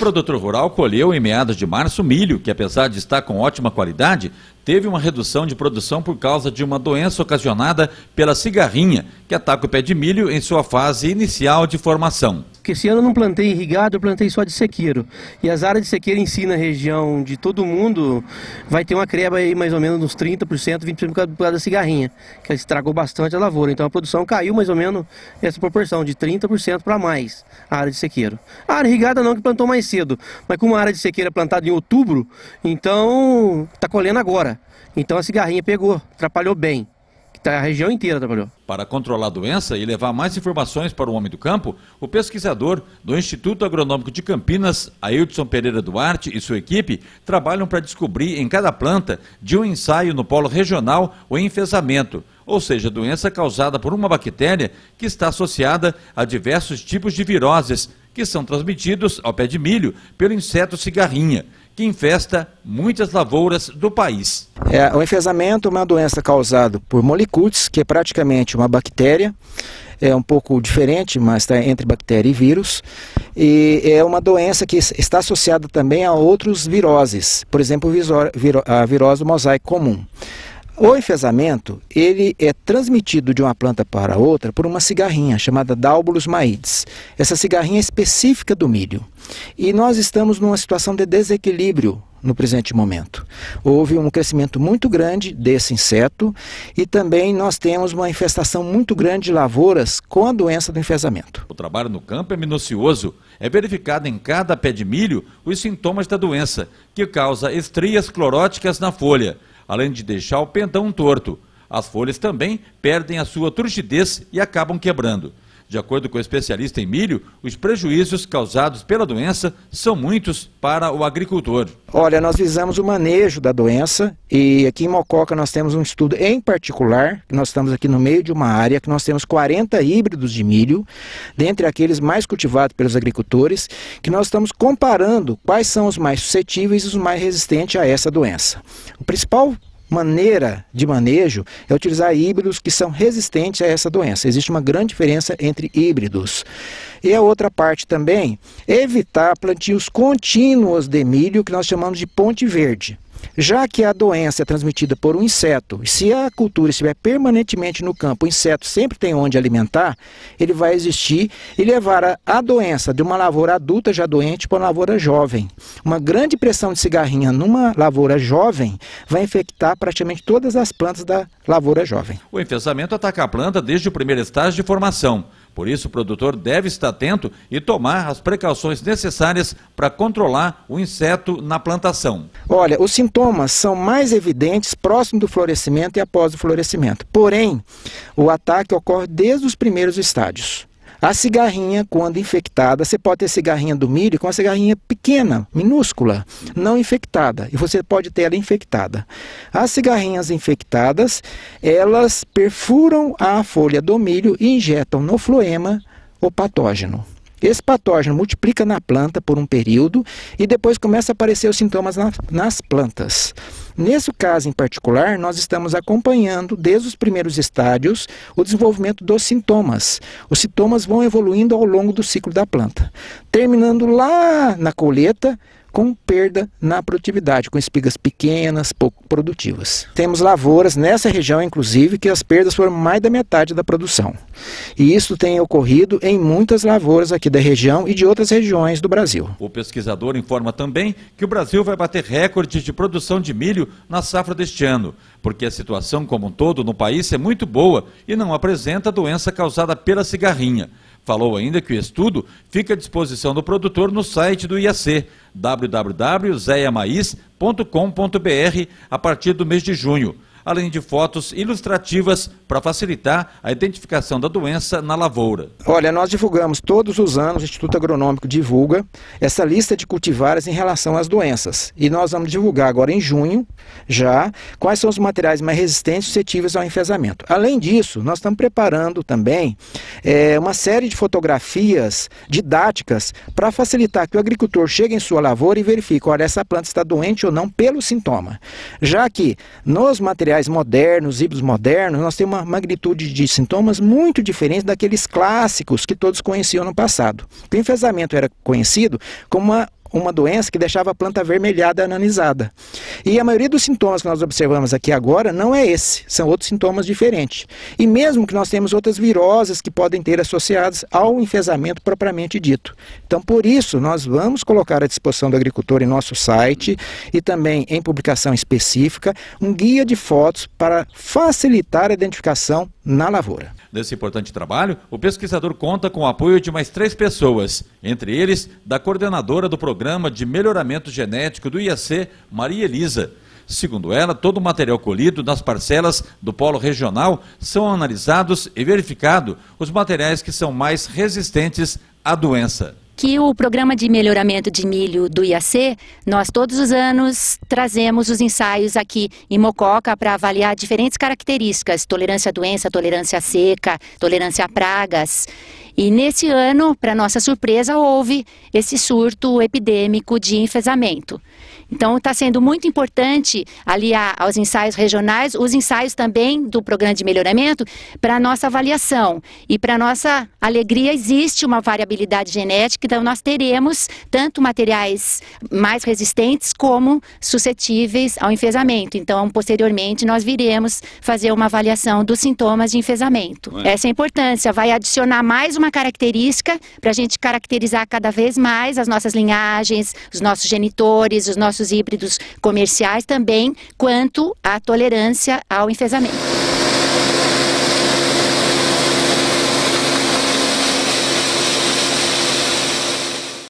produtor rural colheu em meados de março milho, que apesar de estar com ótima qualidade, teve uma redução de produção por causa de uma doença ocasionada pela cigarrinha, que ataca o pé de milho em sua fase inicial de formação. Porque esse ano eu não plantei irrigado, eu plantei só de sequeiro. E as áreas de sequeiro em si na região de todo mundo vai ter uma creba aí mais ou menos uns 30%, 20% por causa da cigarrinha, que estragou bastante a lavoura. Então a produção caiu mais ou menos essa proporção, de 30% para mais a área de sequeiro. A área irrigada não, que plantou mais cedo, mas como a área de sequeiro é plantada em outubro, então está colhendo agora. Então a cigarrinha pegou, atrapalhou bem. A região inteira trabalhou. Para controlar a doença e levar mais informações para o homem do campo, o pesquisador do Instituto Agronômico de Campinas, Ailton Pereira Duarte, e sua equipe trabalham para descobrir em cada planta de um ensaio no polo regional o enfesamento, ou seja, doença causada por uma bactéria que está associada a diversos tipos de viroses que são transmitidos ao pé de milho pelo inseto cigarrinha, que infesta muitas lavouras do país. O enfesamento é uma doença causada por Molicutes, que é praticamente uma bactéria, é um pouco diferente, mas está entre bactéria e vírus, e é uma doença que está associada também a outros viroses, por exemplo, a virose do mosaico comum. O enfesamento, ele é transmitido de uma planta para outra por uma cigarrinha chamada Dalbolus maides. Essa cigarrinha é específica do milho. E nós estamos numa situação de desequilíbrio no presente momento. Houve um crescimento muito grande desse inseto e também nós temos uma infestação muito grande de lavouras com a doença do enfesamento. O trabalho no campo é minucioso. É verificado em cada pé de milho os sintomas da doença, que causa estrias cloróticas na folha, além de deixar o pentão torto. As folhas também perdem a sua turgidez e acabam quebrando. De acordo com o especialista em milho, os prejuízos causados pela doença são muitos para o agricultor. Olha, nós visamos o manejo da doença e aqui em Mococa nós temos um estudo em particular, nós estamos aqui no meio de uma área que nós temos 40 híbridos de milho, dentre aqueles mais cultivados pelos agricultores, que nós estamos comparando quais são os mais suscetíveis e os mais resistentes a essa doença. O principal maneira de manejo é utilizar híbridos que são resistentes a essa doença. Existe uma grande diferença entre híbridos. E a outra parte também é evitar plantios contínuos de milho, que nós chamamos de ponte verde. Já que a doença é transmitida por um inseto, e se a cultura estiver permanentemente no campo, o inseto sempre tem onde alimentar, ele vai existir e levar a doença de uma lavoura adulta já doente para uma lavoura jovem. Uma grande pressão de cigarrinha numa lavoura jovem vai infectar praticamente todas as plantas da lavoura jovem. O enfesamento ataca a planta desde o primeiro estágio de formação. Por isso, o produtor deve estar atento e tomar as precauções necessárias para controlar o inseto na plantação. Olha, os sintomas são mais evidentes próximo do florescimento e após o florescimento. Porém, o ataque ocorre desde os primeiros estágios. A cigarrinha, quando infectada, você pode ter cigarrinha do milho com uma cigarrinha pequena, minúscula, não infectada, e você pode ter ela infectada. As cigarrinhas infectadas, elas perfuram a folha do milho e injetam no floema o patógeno. Esse patógeno multiplica na planta por um período e depois começa a aparecer os sintomas nas plantas. Nesse caso em particular, nós estamos acompanhando desde os primeiros estádios o desenvolvimento dos sintomas. Os sintomas vão evoluindo ao longo do ciclo da planta, terminando lá na colheita com perda na produtividade, com espigas pequenas, pouco produtivas. Temos lavouras nessa região, inclusive, que as perdas foram mais da metade da produção. E isso tem ocorrido em muitas lavouras aqui da região e de outras regiões do Brasil. O pesquisador informa também que o Brasil vai bater recordes de produção de milho na safra deste ano, porque a situação como um todo no país é muito boa e não apresenta doença causada pela cigarrinha. Falou ainda que o estudo fica à disposição do produtor no site do IAC, www.zeamaiz.com.br, a partir do mês de junho, além de fotos ilustrativas para facilitar a identificação da doença na lavoura. Olha, nós divulgamos todos os anos, o Instituto Agronômico divulga essa lista de cultivares em relação às doenças. E nós vamos divulgar agora em junho, já, quais são os materiais mais resistentes e suscetíveis ao enfesamento. Além disso, nós estamos preparando também uma série de fotografias didáticas para facilitar que o agricultor chegue em sua lavoura e verifique, olha, essa planta está doente ou não pelo sintoma. Já que nos materiais modernos, híbridos modernos, nós temos uma magnitude de sintomas muito diferente daqueles clássicos que todos conheciam no passado. O enfesamento era conhecido como uma doença que deixava a planta avermelhada, ananizada. E a maioria dos sintomas que nós observamos aqui agora não é esse, são outros sintomas diferentes. E mesmo que nós temos outras viroses que podem ter associadas ao enfesamento propriamente dito. Então, por isso, nós vamos colocar à disposição do agricultor em nosso site e também em publicação específica um guia de fotos para facilitar a identificação na lavoura. Nesse importante trabalho, o pesquisador conta com o apoio de mais 3 pessoas, entre eles da coordenadora do Programa de Melhoramento Genético do IAC, Maria Elisa. Segundo ela, todo o material colhido nas parcelas do polo regional são analisados e verificados os materiais que são mais resistentes à doença. Que o Programa de Melhoramento de Milho do IAC, nós todos os anos trazemos os ensaios aqui em Mococa para avaliar diferentes características, tolerância à doença, tolerância à seca, tolerância a pragas. E nesse ano, para nossa surpresa, houve esse surto epidêmico de enfesamento. Então está sendo muito importante aliar aos ensaios regionais, os ensaios também do Programa de Melhoramento para a nossa avaliação. E para nossa alegria existe uma variabilidade genética, então nós teremos tanto materiais mais resistentes como suscetíveis ao enfesamento. Então posteriormente nós viremos fazer uma avaliação dos sintomas de enfesamento. Essa é a importância, vai adicionar mais uma característica para a gente caracterizar cada vez mais as nossas linhagens, os nossos genitores, os nossos híbridos comerciais também, quanto à tolerância ao enfesamento.